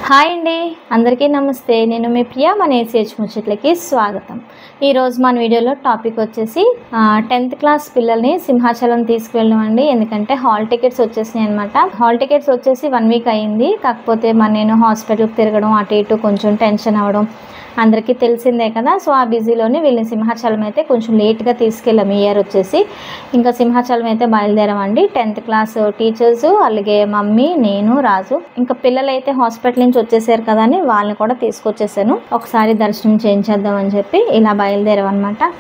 Hi అండి, అందరికీ నమస్తే. నేను మీ ప్రియా. మన ఏసీహెచ్ ముచ్చట్లకి స్వాగతం. ఈరోజు మన వీడియోలో టాపిక్ వచ్చేసి 10th క్లాస్ పిల్లల్ని సింహాచలం తీసుకువెళ్ళడం అండి. ఎందుకంటే హాల్ టికెట్స్ వచ్చేసినాయి అనమాట. హాల్ టికెట్స్ వచ్చేసి 1 వీక్ అయ్యింది. కాకపోతే నేను హాస్పిటల్కి తిరగడం, అటు ఇటు కొంచెం టెన్షన్ అవ్వడం అందరికీ తెలిసిందే కదా. సో ఆ బిజీలోనే వీళ్ళని సింహాచలం అయితే కొంచెం లేట్గా తీసుకెళ్ళాము. ఈ ఇయర్ వచ్చేసి ఇంకా సింహాచలం అయితే బయలుదేరామండి. 10th క్లాస్ టీచర్స్, అలాగే మమ్మీ, నేను, రాజు. ఇంకా పిల్లలు అయితే హాస్పిటల్ నుంచి వచ్చేసారు కదా అని వాళ్ళని కూడా తీసుకొచ్చేసాను. ఒకసారి దర్శనం చేయించేద్దాం అని చెప్పి ఇలా బయలుదేరాం అనమాట.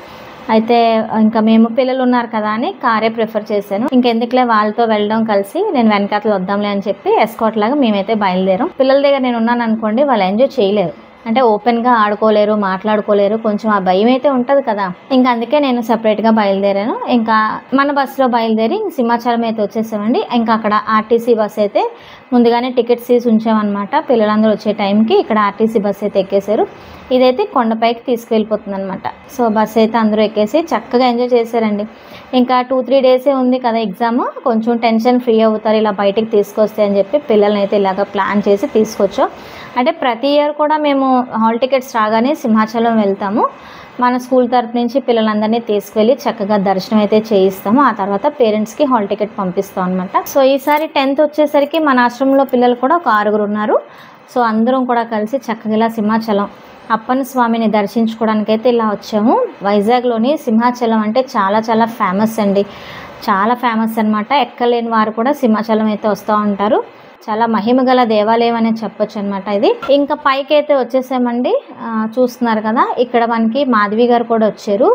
అయితే ఇంకా మేము పిల్లలు ఉన్నారు కదా అని కారే ప్రిఫర్ చేశాను. ఇంకెందుకులే వాళ్ళతో వెళ్ళడం, కలిసి నేను వెనకాతలు వద్దాంలే అని చెప్పి ఎస్కాట్ లాగా మేమైతే బయలుదేరాం. పిల్లల దగ్గర నేను ఉన్నాను అనుకోండి, వాళ్ళు ఎంజాయ్ చేయలేరు. అంటే ఓపెన్గా ఆడుకోలేరు, మాట్లాడుకోలేరు, కొంచెం ఆ భయం అయితే ఉంటుంది కదా. ఇంకా అందుకే నేను సపరేట్గా బయలుదేరాను. ఇంకా మన బస్సులో బయలుదేరి సింహాచలం అయితే వచ్చేసామండి. ఇంకా అక్కడ ఆర్టీసీ బస్ అయితే ముందుగానే టికెట్స్ తీసి ఉంచామన్నమాట. పిల్లలందరూ వచ్చే టైంకి ఇక్కడ ఆర్టీసీ బస్ అయితే ఎక్కేశారు. ఇదైతే కొండపైకి తీసుకువెళ్ళిపోతుంది అనమాట. సో బస్ అయితే అందరూ ఎక్కేసి చక్కగా ఎంజాయ్ చేశారండి. ఇంకా 2-3 డేసే ఉంది కదా ఎగ్జామ్, కొంచెం టెన్షన్ ఫ్రీ అవుతారు ఇలా బయటికి తీసుకొస్తే అని చెప్పి పిల్లల్ని అయితే ఇలాగ ప్లాన్ చేసి తీసుకొచ్చాం. అంటే ప్రతి ఇయర్ కూడా మేము హాల్ టికెట్స్ రాగానే సింహాచలం వెళ్తాము. మన స్కూల్ తరపు నుంచి పిల్లలందరినీ తీసుకువెళ్ళి చక్కగా దర్శనం అయితే చేయిస్తాము. ఆ తర్వాత పేరెంట్స్కి హాల్ టికెట్ పంపిస్తాం అనమాట. సో ఈసారి 10th వచ్చేసరికి మన ఆశ్రమంలో పిల్లలు కూడా ఒక 6 ఉన్నారు. సో అందరం కూడా కలిసి చక్కగా ఇలా సింహాచలం అప్పన్న స్వామిని దర్శించుకోవడానికి అయితే ఇలా వచ్చాము. వైజాగ్లోని సింహాచలం అంటే చాలా చాలా ఫేమస్ అండి, చాలా ఫేమస్ అనమాట. ఎక్కలేని వారు కూడా సింహాచలం అయితే వస్తూ ఉంటారు. చాలా మహిమగల దేవాలయం అనే చెప్పొచ్చు అనమాట ఇది. ఇంకా పైకి అయితే వచ్చేసామండి. చూస్తున్నారు కదా, ఇక్కడ మనకి మాధవి గారు కూడా వచ్చారు.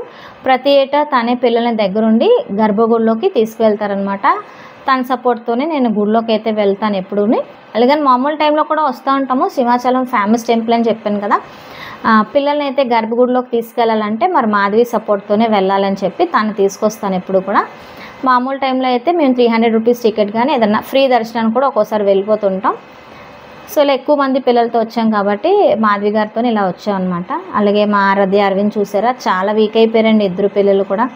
ప్రతి ఏటా తనే పిల్లల్ని దగ్గరుండి గర్భగుడిలోకి తీసుకువెళ్తారనమాట. తన సపోర్ట్తోనే నేను గుడిలోకి అయితే వెళ్తాను ఎప్పుడూని. అలాగే మామూలు టైంలో కూడా వస్తూ ఉంటాము. సింహాచలం ఫేమస్ టెంపుల్ అని చెప్పాను కదా. పిల్లల్ని అయితే గర్భగుడిలోకి తీసుకెళ్ళాలంటే మరి మాధవి సపోర్ట్తోనే వెళ్ళాలని చెప్పి తను తీసుకొస్తాను ఎప్పుడు కూడా. మామూలు టైంలో అయితే మేము 300 రూపీస్ టికెట్ కానీ ఏదన్నా ఫ్రీ దర్శనానికి కూడా ఒక్కోసారి వెళ్ళిపోతుంటాం. సో ఇలా ఎక్కువ మంది పిల్లలతో వచ్చాం కాబట్టి మాధవి గారితో ఇలా వచ్చాం అనమాట. అలాగే మా ఆరాధ్య అరవింద్ చూసారా, చాలా వీక్ అయిపోయారండి ఇద్దరు పిల్లలు కూడా.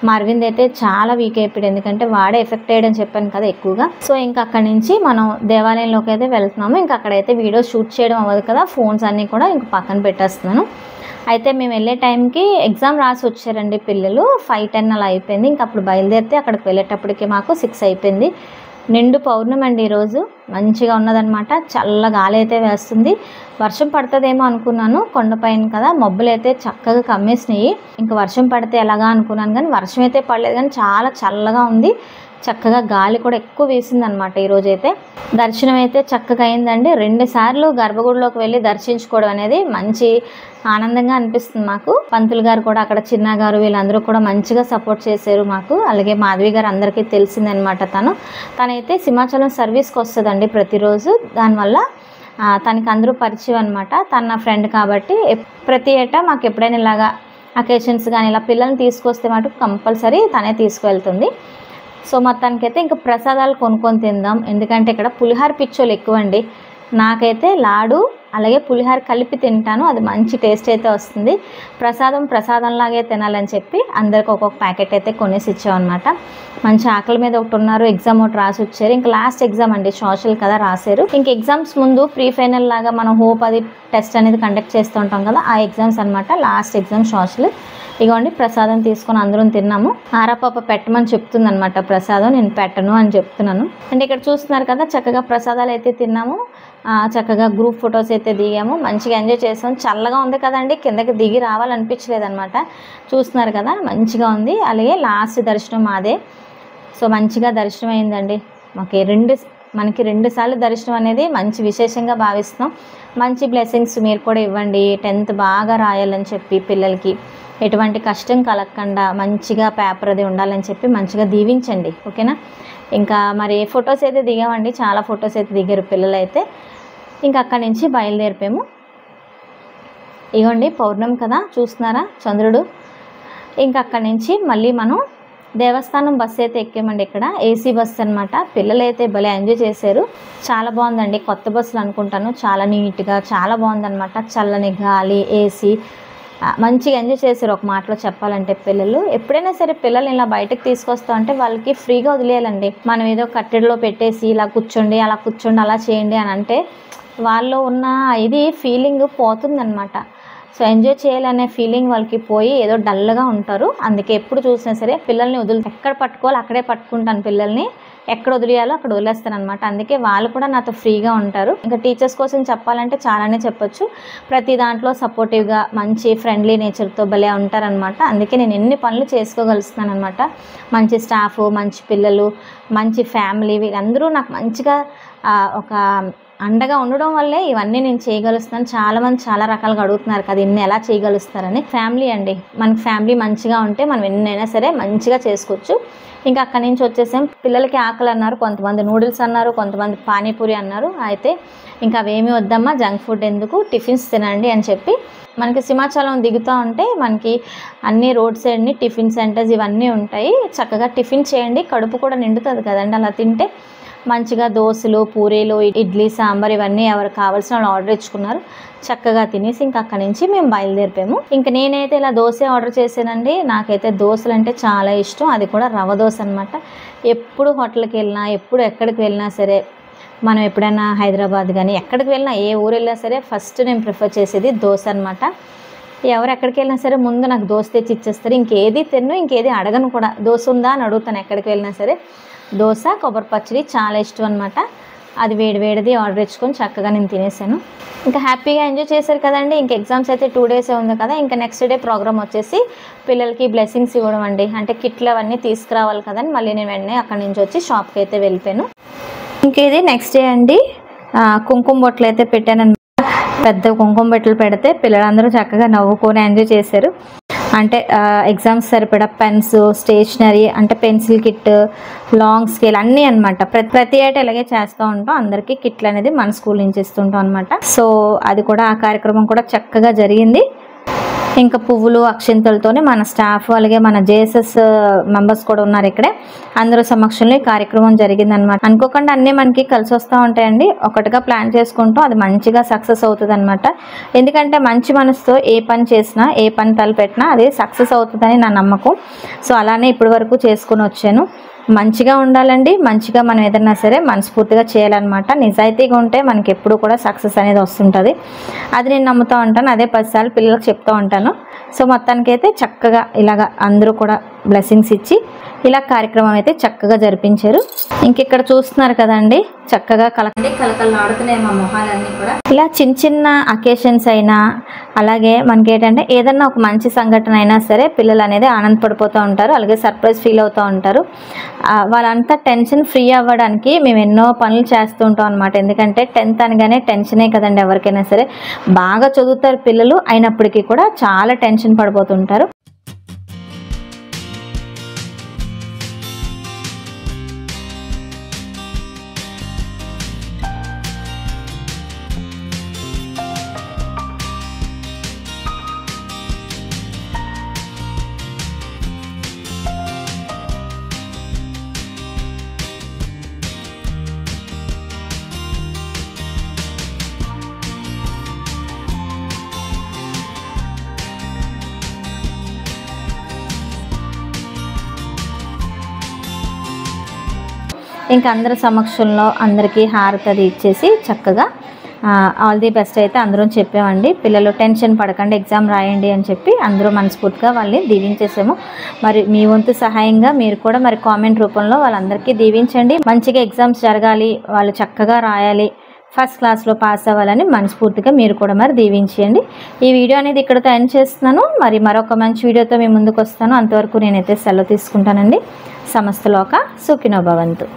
మా అరవింద్ అయితే చాలా వీక్ అయిపోయాడు, ఎందుకంటే వాడే ఎఫెక్ట్ అయ్యాడని చెప్పాను కదా ఎక్కువగా. సో ఇంకా అక్కడి నుంచి మనం దేవాలయంలోకి అయితే వెళ్తున్నాము. ఇంకా అక్కడైతే వీడియోస్ షూట్ చేయడం అవ్వదు కదా, ఫోన్స్ అన్నీ కూడా ఇంక పక్కన పెట్టేస్తున్నాను. అయితే మేము వెళ్ళే టైంకి ఎగ్జామ్ రాసి వచ్చారండి పిల్లలు. 5:10 అలా అయిపోయింది. ఇంక అప్పుడు బయలుదేరితే అక్కడికి వెళ్ళేటప్పటికి మాకు 6 అయిపోయింది. నిండు పౌర్ణమి అండి ఈరోజు, మంచిగా ఉన్నదనమాట. చల్ల గాలి అయితే వేస్తుంది. వర్షం పడుతుందేమో అనుకున్నాను, కొండపైన కదా మబ్బులు అయితే చక్కగా కమ్మేసినాయి. ఇంకా వర్షం పడితే ఎలాగా అనుకున్నాను, కానీ వర్షం అయితే పడలేదు. కానీ చాలా చల్లగా ఉంది, చక్కగా గాలి కూడా ఎక్కువ వేసింది అనమాట. ఈరోజైతే దర్శనం అయితే చక్కగా అయిందండి. 2 సార్లు గర్భగుడిలోకి వెళ్ళి దర్శించుకోవడం అనేది మంచి ఆనందంగా అనిపిస్తుంది మాకు. పంతులు గారు కూడా, అక్కడ చిన్న గారు, వీళ్ళందరూ కూడా మంచిగా సపోర్ట్ చేశారు మాకు. అలాగే మాధవి గారు అందరికీ తెలిసిందనమాట. తనైతే సింహాచలం సర్వీస్కి వస్తుందండి ప్రతిరోజు. దానివల్ల తనకి అందరూ పరిచయం అనమాట. తన ఫ్రెండ్ కాబట్టి ప్రతి ఏటా మాకు ఎప్పుడైనా ఇలాగా అకేషన్స్ కానీ ఇలా పిల్లల్ని తీసుకొస్తే మటుకు కంపల్సరీ తనే తీసుకువెళ్తుంది. సో మొత్తానికైతే ఇంకా ప్రసాదాలు కొనుక్కొని తిందాం, ఎందుకంటే ఇక్కడ పులిహార పిచ్చోలు ఎక్కువ అండి. నాకైతే లాడు అలాగే పులిహార కలిపి తింటాను, అది మంచి టేస్ట్ అయితే వస్తుంది. ప్రసాదంలాగే తినాలని చెప్పి అందరికి ఒక్కొక్క ప్యాకెట్ అయితే కొనేసి ఇచ్చామన్నమాట. మంచి ఆకలి మీద ఒకటి ఉన్నారు. ఎగ్జామ్ ఒకటి రాసి వచ్చారు. ఇంకా లాస్ట్ ఎగ్జామ్ అండి, సోషల్ కదా రాశారు. ఇంక ఎగ్జామ్స్ ముందు ప్రీ ఫైనల్ లాగా మనం హోప్ అది టెస్ట్ అనేది కండక్ట్ చేస్తూ ఉంటాం కదా, ఆ ఎగ్జామ్స్ అనమాట. Last exam social. ఇగోండి ప్రసాదం తీసుకొని అందరం తిన్నాము. ఆరాపాప పెట్టమని చెప్తుంది అనమాట ప్రసాదం, నేను పెట్టను అని చెప్తున్నాను. అంటే ఇక్కడ చూస్తున్నారు కదా, చక్కగా ప్రసాదాలు అయితే తిన్నాము. చక్కగా గ్రూప్ ఫొటోస్ అయితే దిగాము, మంచిగా ఎంజాయ్ చేసాము. చల్లగా ఉంది కదండి, కిందకి దిగి రావాలనిపించలేదు అనమాట. చూస్తున్నారు కదా, మంచిగా ఉంది. అలాగే లాస్ట్ దర్శనం మాదే. సో మంచిగా దర్శనం అయిందండి. మనకి 2 సార్లు దర్శనం అనేది మంచి విశేషంగా భావిస్తున్నాం. మంచి బ్లెస్సింగ్స్ మీరు కూడా ఇవ్వండి. 10th బాగా రాయాలని చెప్పి పిల్లలకి ఎటువంటి కష్టం కలగకుండా మంచిగా పేపర్ అది ఉండాలని చెప్పి మంచిగా దీవించండి, ఓకేనా. ఇంకా మరి ఫొటోస్ అయితే దిగామండి, చాలా ఫొటోస్ అయితే దిగారు పిల్లలు అయితే. ఇంకా అక్కడి నుంచి బయలుదేరిపోయాము. ఇగోండి పౌర్ణమి కదా, చూస్తున్నారా చంద్రుడు. ఇంకా అక్కడి నుంచి మళ్ళీ మనం దేవస్థానం బస్సు అయితే ఎక్కామండి. ఇక్కడ ఏసీ బస్సు అనమాట. పిల్లలు అయితే భలే ఎంజాయ్ చేశారు. చాలా బాగుందండి, కొత్త బస్సులు అనుకుంటాను. చాలా నీట్గా చాలా బాగుందనమాట. చల్లని గాలి, ఏసీ మంచిగా ఎంజాయ్ చేశారు. ఒక మాటలో చెప్పాలంటే పిల్లలు ఎప్పుడైనా సరే పిల్లల్ని ఇలా బయటకు తీసుకొస్తా ఉంటే వాళ్ళకి ఫ్రీగా వదిలేయాలండి. మనం ఏదో కట్టడిలో పెట్టేసి ఇలా కూర్చోండి అలా కూర్చోండి అలా చేయండి అని అంటే వాళ్ళు ఉన్న ఇది ఫీలింగ్ పోతుందన్నమాట. సో ఎంజాయ్ చేయాలనే ఫీలింగ్ వాళ్ళకి పోయి ఏదో డల్గా ఉంటారు. అందుకే ఎప్పుడు చూసినా సరే పిల్లల్ని ఎక్కడ పట్టుకోవాలి అక్కడే పట్టుకుంటాను, పిల్లల్ని ఎక్కడ వదిలేయాలో అక్కడ వదిలేస్తాను అనమాట. అందుకే వాళ్ళు కూడా నాతో ఫ్రీగా ఉంటారు. ఇంకా టీచర్స్ కోసం చెప్పాలంటే చాలానే చెప్పొచ్చు. ప్రతి దాంట్లో సపోర్టివ్గా మంచి ఫ్రెండ్లీ నేచర్తో భలే ఉంటారనమాట. అందుకే నేను ఎన్ని పనులు చేసుకోగలుగుతున్నాను అనమాట. మంచి స్టాఫ్, మంచి పిల్లలు, మంచి ఫ్యామిలీ, వీళ్ళందరూ నాకు మంచిగా ఒక అండగా ఉండడం వల్లే ఇవన్నీ నేను చేయగలుగుతున్నాను. చాలామంది చాలా రకాలుగా అడుగుతున్నారు కదా ఇన్ని ఎలా చేయగలుగుతారని. ఫ్యామిలీ అండి, మనకి ఫ్యామిలీ మంచిగా ఉంటే మనం ఎన్నైనా సరే మంచిగా చేసుకోవచ్చు. ఇంకా అక్కడి నుంచి వచ్చేసాం. పిల్లలకి ఆకలి అన్నారు, కొంతమంది నూడిల్స్ అన్నారు, కొంతమంది పానీపూరి అన్నారు. అయితే ఇంకా అవేమీ వద్దమ్మా, జంక్ ఫుడ్ ఎందుకు, టిఫిన్స్ తినండి అని చెప్పి మనకి సింహాచలం దిగుతూ ఉంటే మనకి అన్ని రోడ్ సైడ్ని టిఫిన్ సెంటర్స్ ఇవన్నీ ఉంటాయి. చక్కగా టిఫిన్ చేయండి, కడుపు కూడా నిండుతుంది కదండి అలా తింటే. మంచిగా దోశలు, పూరీలు, ఇడ్లీ, సాంబార్ ఇవన్నీ ఎవరు కావాల్సిన వాళ్ళు ఆర్డర్ ఇచ్చుకున్నారు. చక్కగా తినేసి ఇంకా అక్కడి నుంచి మేము బయలుదేరిపోయాము. ఇంకా నేనైతే ఇలా దోశ ఆర్డర్ చేశానండి. నాకైతే దోశలు అంటే చాలా ఇష్టం, అది కూడా రవ్వ దోశ అనమాట. ఎప్పుడు హోటల్కి వెళ్ళినా, ఎప్పుడు ఎక్కడికి వెళ్ళినా సరే, మనం ఎప్పుడైనా హైదరాబాద్ కానీ ఎక్కడికి వెళ్ళినా, ఏ ఊరు వెళ్ళినా సరే ఫస్ట్ నేను ప్రిఫర్ చేసేది దోశ అనమాట. ఎవరు ఎక్కడికి వెళ్ళినా సరే ముందు నాకు దోశ తెచ్చి ఇచ్చేస్తారు. ఇంకేది తిన్ను, ఇంకేది అడగను కూడా. దోశ ఉందా అని అడుగుతాను ఎక్కడికి వెళ్ళినా సరే. దోశ, కొబ్బరి పచ్చడి చాలా ఇష్టం అనమాట. అది వేడిది ఆర్డర్ ఇచ్చుకొని చక్కగా నేను తినేసాను. ఇంకా హ్యాపీగా ఎంజాయ్ చేశారు కదండి. ఇంకా ఎగ్జామ్స్ అయితే 2 days ఉంది కదా. ఇంకా నెక్స్ట్ డే ప్రోగ్రామ్ వచ్చేసి పిల్లలకి బ్లెస్సింగ్స్ ఇవ్వడం అండి. అంటే కిట్లు అవన్నీ తీసుకురావాలి కదండి. మళ్ళీ నేను వెంటనే అక్కడి నుంచి వచ్చి షాప్కి అయితే వెళ్ళిపోయాను. ఇంకేది నెక్స్ట్ డే అండి, కుంకుమ బొట్టలు అయితే పెట్టాను. పెద్ద కుంకుమ బొట్టలు పెడితే పిల్లలందరూ చక్కగా నవ్వుకొని ఎంజాయ్ చేశారు. అంటే ఎగ్జామ్స్ సరిపడా పెన్స్, స్టేషనరీ, అంటే పెన్సిల్ కిట్, లాంగ్ స్కేల్ అన్నీ అనమాట. ప్రతి ఏటా ఇలాగే చేస్తూ ఉంటాం. అందరికీ కిట్లు అనేది మన స్కూల్ నుంచి ఇస్తుంటాం అనమాట. సో అది కూడా ఆ కార్యక్రమం కూడా చక్కగా జరిగింది. ఇంకా పువ్వులు, అక్షింతలతోనే మన స్టాఫ్ అలాగే మన జేఎస్ఎస్ మెంబర్స్ కూడా ఉన్నారు ఇక్కడే. అందరూ సమక్షంలో ఈ కార్యక్రమం జరిగిందనమాట. అనుకోకుండా అన్నీ మనకి కలిసి వస్తూ ఉంటాయండి. ఒకటిగా ప్లాన్ చేసుకుంటాం, అది మంచిగా సక్సెస్ అవుతుంది అనమాట. ఎందుకంటే మంచి మనసుతో ఏ పని చేసినా, ఏ పని తలపెట్టినా అది సక్సెస్ అవుతుందని నా నమ్మకం. సో అలానే ఇప్పటి వరకు చేసుకుని వచ్చాను. మంచిగా ఉండాలండి, మంచిగా మనం ఏదైనా సరే మనస్ఫూర్తిగా చేయాలన్నమాట. నిజాయితీగా ఉంటే మనకి ఎప్పుడు కూడా సక్సెస్ అనేది వస్తుంటుంది. అది నేను నమ్ముతూ ఉంటాను. అదే 10 సార్లు పిల్లలకు చెప్తూ ఉంటాను. సో మొత్తానికైతే చక్కగా ఇలాగ అందరూ కూడా బ్లెస్సింగ్స్ ఇచ్చి ఇలా కార్యక్రమం అయితే చక్కగా జరిపించారు. ఇంక ఇక్కడ చూస్తున్నారు కదండి, చక్కగా కలకలాడుతున్నాయి మా మొహాలన్నీ కూడా. ఇలా చిన్న అకేషన్స్ అయినా, అలాగే మనకి ఏంటంటే ఏదన్నా ఒక మంచి సంఘటన అయినా సరే పిల్లలు అనేది ఆనందపడిపోతూ ఉంటారు. అలాగే సర్ప్రైజ్ ఫీల్ అవుతూ ఉంటారు. వాళ్ళంతా టెన్షన్ ఫ్రీ అవ్వడానికి మేము ఎన్నో పనులు చేస్తూ ఉంటాం అనమాట. ఎందుకంటే 10th అనగానే టెన్షనే కదండి ఎవరికైనా సరే. బాగా చదువుతారు పిల్లలు, అయినప్పటికీ కూడా చాలా టెన్షన్ పడిపోతుంటారు. ఇంకా అందరి సమక్షంలో అందరికీ హారతి అది ఇచ్చేసి చక్కగా ఆల్ ది బెస్ట్ అయితే అందరం చెప్పామండి. పిల్లలు టెన్షన్ పడకండి, ఎగ్జామ్ రాయండి అని చెప్పి అందరూ మనస్ఫూర్తిగా వాళ్ళని దీవించేసాము. మరి మీ వంతు సహాయంగా మీరు కూడా మరి కామెంట్ రూపంలో వాళ్ళందరికీ దీవించండి. మంచిగా ఎగ్జామ్స్ జరగాలి, వాళ్ళు చక్కగా రాయాలి, ఫస్ట్ క్లాస్లో పాస్ అవ్వాలని మనస్ఫూర్తిగా మీరు కూడా మరి దీవించండి. ఈ వీడియో అనేది ఇక్కడతో ఎండ్ చేస్తున్నాను. మరి మరొక మంచి వీడియోతో మీ ముందుకు వస్తాను. అంతవరకు నేనైతే సెలవు తీసుకుంటానండి. సమస్తలోక సుఖినో భవంతు.